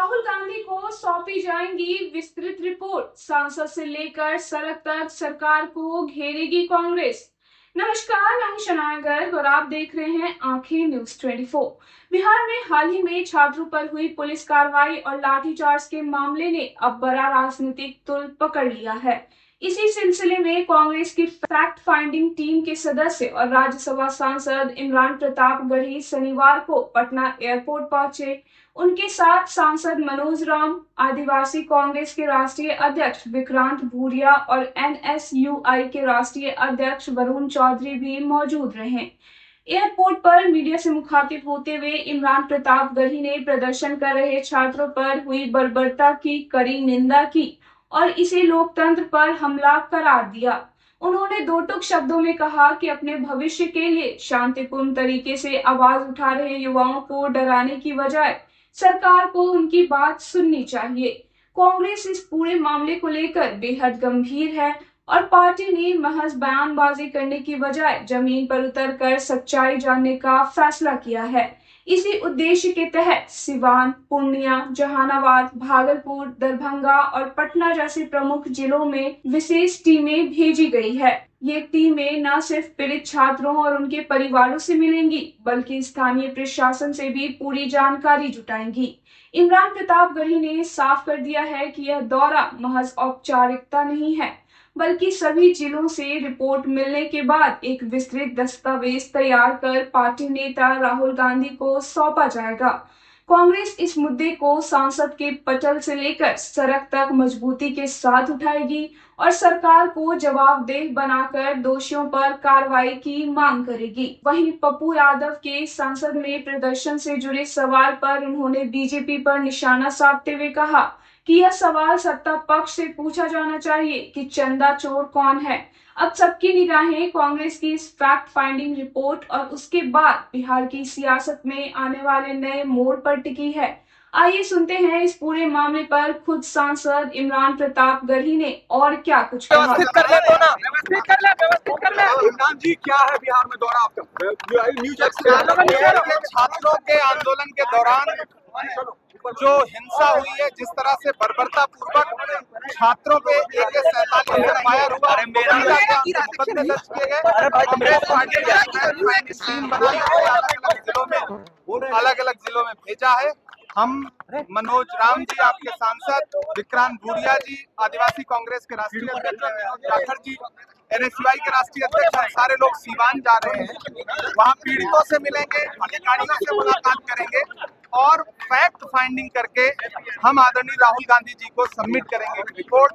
राहुल गांधी को सौंपी जाएंगी विस्तृत रिपोर्ट। सांसद से लेकर सड़क तक सरकार को घेरेगी कांग्रेस। नमस्कार, मैं हूं शनाया गर्ग और आप देख रहे हैं आंखें न्यूज 24। बिहार में हाल ही में छात्रों पर हुई पुलिस कार्रवाई और लाठीचार्ज के मामले ने अब बड़ा राजनीतिक तुल पकड़ लिया है। इसी सिलसिले में कांग्रेस की फैक्ट फाइंडिंग टीम के सदस्य और राज्यसभा सांसद इमरान प्रताप गढ़ी शनिवार को पटना एयरपोर्ट पहुंचे। उनके साथ सांसद मनोज राम, आदिवासी कांग्रेस के राष्ट्रीय अध्यक्ष विक्रांत भूरिया और एनएसयूआई के राष्ट्रीय अध्यक्ष वरुण चौधरी भी मौजूद रहे। एयरपोर्ट पर मीडिया से मुखातिब होते हुए इमरान प्रताप गढ़ी ने प्रदर्शन कर रहे छात्रों पर हुई बर्बरता की कड़ी निंदा की और इसे लोकतंत्र पर हमला करार दिया। उन्होंने दो टूक शब्दों में कहा कि अपने भविष्य के लिए शांतिपूर्ण तरीके से आवाज उठा रहे युवाओं को डराने की बजाय सरकार को उनकी बात सुननी चाहिए। कांग्रेस इस पूरे मामले को लेकर बेहद गंभीर है और पार्टी ने महज बयानबाजी करने की बजाय जमीन पर उतरकर सच्चाई जानने का फैसला किया है। इसी उद्देश्य के तहत सिवान, पूर्णिया, जहानाबाद, भागलपुर, दरभंगा और पटना जैसे प्रमुख जिलों में विशेष टीमें भेजी गई है। ये टीमें न सिर्फ पीड़ित छात्रों और उनके परिवारों से मिलेंगी, बल्कि स्थानीय प्रशासन से भी पूरी जानकारी जुटाएंगी। इमरान प्रताप गढ़ी ने साफ कर दिया है कि यह दौरा महज औपचारिकता नहीं है, बल्कि सभी जिलों से रिपोर्ट मिलने के बाद एक विस्तृत दस्तावेज तैयार कर पार्टी नेता राहुल गांधी को सौंपा जाएगा। कांग्रेस इस मुद्दे को सांसद के पटल से लेकर सड़क तक मजबूती के साथ उठाएगी और सरकार को जवाबदेह बनाकर दोषियों पर कार्रवाई की मांग करेगी। वहीं पप्पू यादव के संसद में प्रदर्शन से जुड़े सवाल पर उन्होंने बीजेपी पर निशाना साधते हुए कहा कि यह सवाल सत्ता पक्ष से पूछा जाना चाहिए कि चंदा चोर कौन है। अब सबकी निगाहें कांग्रेस की इस फैक्ट फाइंडिंग रिपोर्ट और उसके बाद बिहार की सियासत में आने वाले नए मोड़ पर टिकी है। आइए सुनते हैं इस पूरे मामले पर खुद सांसद इमरान प्रताप गढ़ी ने और क्या कुछ कहा। व्यवस्थित कर ले। इमरान जी, क्या है बिहार में दौरा आपका? छात्रों के आंदोलन के दौरान जो हिंसा हुई है, जिस तरह से बर्बरता पूर्वक छात्रों पे AK-47 से फायर हुआ, मुकदमे दर्ज किए गए। अलग अलग जिलों में भेजा है। हम मनोज राम जी, आपके सांसद, विक्रांत भूरिया जी, आदिवासी कांग्रेस के राष्ट्रीय अध्यक्ष मनोज जाखड़ जी, NSUI के राष्ट्रीय अध्यक्ष, हम सारे लोग सीवान जा रहे हैं। वहाँ पीड़ितों से मिलेंगे, अधिकारियों से मुलाकात करेंगे और फैक्ट फाइंडिंग करके हम आदरणीय राहुल गांधी जी को सबमिट करेंगे रिपोर्ट।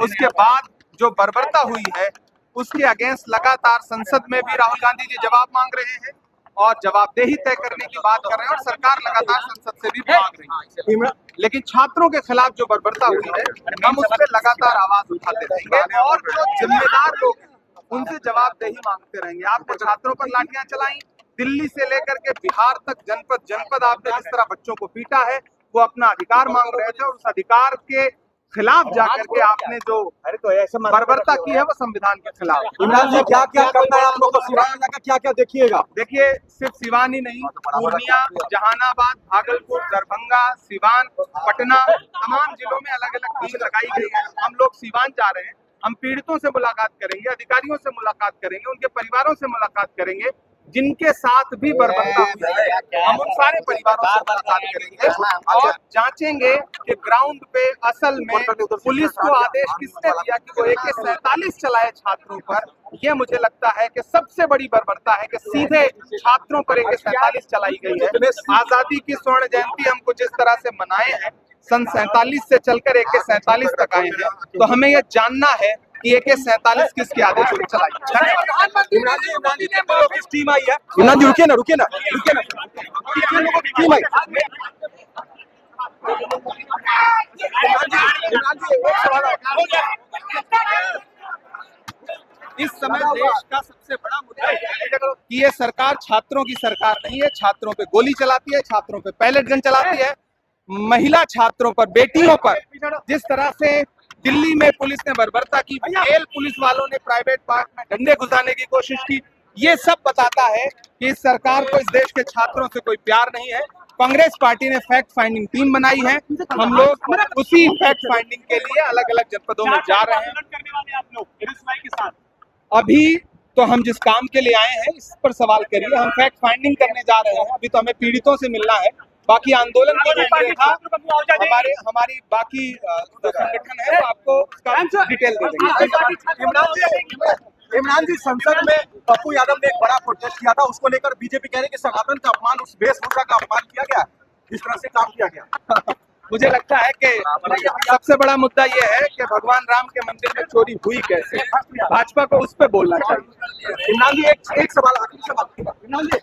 उसके बाद जो बर्बरता हुई है उसके अगेंस्ट लगातार संसद में भी राहुल गांधी जी जवाब मांग रहे हैं और जवाबदेही तय करने की बात कर रहे हैं और सरकार लगातार संसद से भी मांग रही है। लेकिन छात्रों के खिलाफ जो बर्बरता हुई है, हम उस पर लगातार आवाज उठाते रहेंगे और जो जिम्मेदार लोग हैं उनसे जवाबदेही मांगते रहेंगे। आपने छात्रों पर लाठियां चलाई, दिल्ली से लेकर के बिहार तक जनपद जनपद आपने जिस तरह बच्चों को पीटा है, वो अपना अधिकार मांग रहे थे और उस अधिकार के खिलाफ जाकर के आपने जो बर्बरता की है वो संविधान के खिलाफ। इमरान जी, क्या क्या करना है आप लोग को? सिवान का क्या क्या देखिएगा? देखिए, सिर्फ सिवान ही नहीं, पूर्णिया, जहानाबाद, भागलपुर, दरभंगा, सिवान, पटना, तमाम जिलों में अलग अलग टीम लगाई गई है। हम लोग सिवान जा रहे हैं। हम पीड़ितों से मुलाकात करेंगे, अधिकारियों से मुलाकात करेंगे, उनके परिवारों से मुलाकात करेंगे जिनके साथ भी बर्बरता हुई है। हम उन सारे परिवारों से मुलाकात करेंगे और जांचेंगे कि ग्राउंड पे असल में पुलिस को आदेश किसने दिया कि वो AK-47 चलाए छात्रों पर। ये मुझे लगता है कि सबसे बड़ी बर्बरता है कि सीधे छात्रों पर AK-47 चलाई गई है। आजादी की स्वर्ण जयंती हमको जिस तरह से मनाए हैं, सन 47 से चलकर AK-47 तक आए हैं, तो हमें यह जानना है कि AK-47 किसके आदेश पर चलाई। इमरान जी की टीम आई है। इमरान जी रुकिए ना। टीम आई। इस समय देश का सबसे बड़ा मुद्दा है कि ये सरकार छात्रों की सरकार नहीं है। छात्रों पे गोली चलाती है, छात्रों पे पैलेट गन चलाती है, महिला छात्रों पर, बेटियों पर जिस तरह से दिल्ली में पुलिस ने बर्बरता की, मेल पुलिस वालों ने प्राइवेट पार्ट में डंडे घुसाने की कोशिश की, ये सब बताता है कि इस सरकार को इस देश के छात्रों से कोई प्यार नहीं है। कांग्रेस पार्टी ने फैक्ट फाइंडिंग टीम बनाई है। हम लोग उसी फैक्ट फाइंडिंग के लिए अलग अलग जनपदों में जा रहे हैं। अभी तो हम जिस काम के लिए आए हैं इस पर सवाल करिए, हम फैक्ट फाइंडिंग करने जा रहे हैं। अभी तो हमें पीड़ितों से मिलना है, बाकी आंदोलन की रूपरेखा हमारी बाकी जो संगठन है वो आपको उसका डिटेल दे देंगे। इमरान जी, संसद में पप्पू यादव ने एक बड़ा प्रोटेस्ट किया था, उसको लेकर बीजेपी कह रही है कि सनातन का अपमान, उस वेशभूषा का अपमान किया गया, इस तरह से काम किया गया। मुझे लगता है कि सबसे बड़ा मुद्दा ये है कि भगवान राम के मंदिर में चोरी हुई कैसे, भाजपा को उस पर बोलना चाहिए। इमरान जी, एक सवाल, आखिरी सवाल इमरान जी।